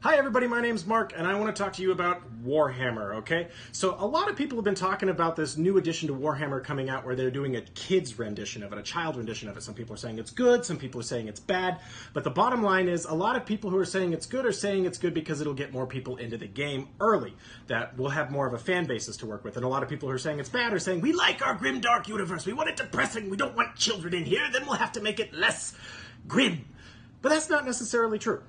Hi everybody, my name's Mark and I want to talk to you about Warhammer, okay? So a lot of people have been talking about this new edition to Warhammer coming out where they're doing a kid's rendition of it, a child rendition of it. Some people are saying it's good, some people are saying it's bad, but the bottom line is a lot of people who are saying it's good are saying it's good because it'll get more people into the game early, that we'll have more of a fan basis to work with. And a lot of people who are saying it's bad are saying, we like our grim dark universe, we want it depressing, we don't want children in here, then we'll have to make it less grim. But that's not necessarily true.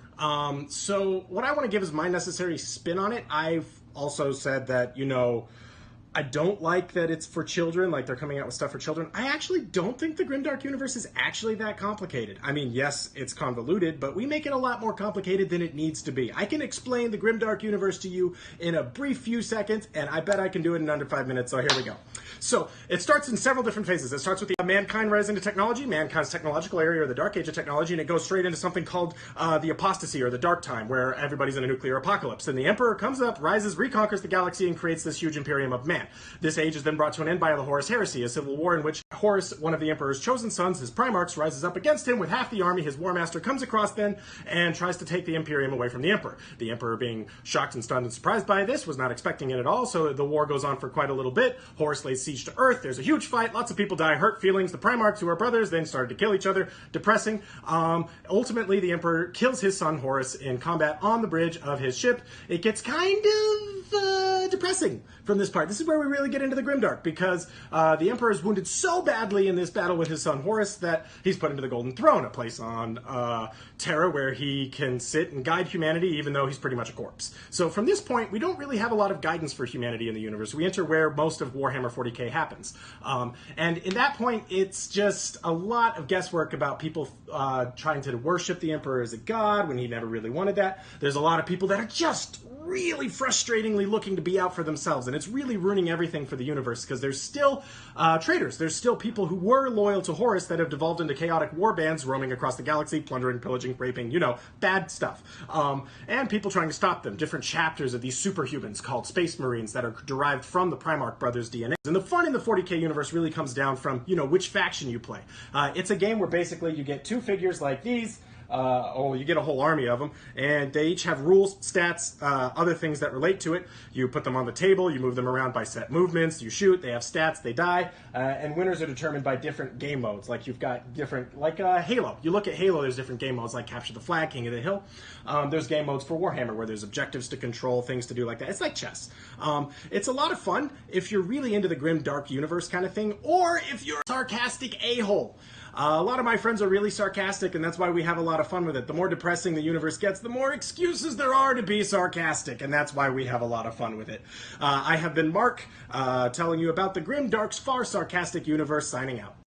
So what I want to give is my necessary spin on it. I've also said that, I don't like that it's for children, like they're coming out with stuff for children. I actually don't think the Grimdark universe is actually that complicated. I mean, yes, it's convoluted, but we make it a lot more complicated than it needs to be. I can explain the Grimdark universe to you in a brief few seconds, and I bet I can do it in under 5 minutes, so here we go. So, it starts in several different phases. It starts with the mankind rising to technology, mankind's technological area, or the dark age of technology, and it goes straight into something called the apostasy, or the dark time, where everybody's in a nuclear apocalypse. And the Emperor comes up, rises, reconquers the galaxy, and creates this huge imperium of man. This age is then brought to an end by the Horus Heresy, a civil war in which Horus, one of the Emperor's chosen sons, his Primarchs, rises up against him with half the army. His War Master comes across then and tries to take the Imperium away from the Emperor. The Emperor, being shocked and stunned and surprised by this, was not expecting it at all, so the war goes on for quite a little bit. Horus lays siege to Earth, there's a huge fight, lots of people die, hurt feelings. The Primarchs, who are brothers, then started to kill each other, depressing. Ultimately, the Emperor kills his son Horus in combat on the bridge of his ship. It gets kind of depressing from this part. This is where we really get into the Grimdark, because the Emperor is wounded so badly in this battle with his son Horus that he's put into the Golden Throne, a place on Terra where he can sit and guide humanity even though he's pretty much a corpse. So from this point, we don't really have a lot of guidance for humanity in the universe. We enter where most of Warhammer 40k happens. And in that point, it's just a lot of guesswork about people trying to worship the Emperor as a god when he never really wanted that. There's a lot of people that are just really frustratingly looking to be out for themselves, and it's really ruining everything for the universe, because there's still traitors. There's still people who were loyal to Horus that have devolved into chaotic war bands roaming across the galaxy, plundering, pillaging, raping, bad stuff. And people trying to stop them. Different chapters of these superhumans called Space Marines that are derived from the Primarch brothers' DNA. And the fun in the 40k universe really comes down from, which faction you play. It's a game where basically you get two figures like these, you get a whole army of them, and they each have rules, stats, other things that relate to it. You put them on the table, you move them around by set movements, you shoot, they have stats, they die, and winners are determined by different game modes. Like you've got different, like Halo. You look at Halo, there's different game modes like Capture the Flag, King of the Hill. There's game modes for Warhammer where there's objectives to control, things to do like that. It's like chess. It's a lot of fun if you're really into the grim dark universe kind of thing, or if you're a sarcastic a-hole. A lot of my friends are really sarcastic, and that's why we have a lot of fun with it. The more depressing the universe gets, the more excuses there are to be sarcastic, and that's why we have a lot of fun with it. I have been Mark, telling you about the Grim Dark's far sarcastic universe, signing out.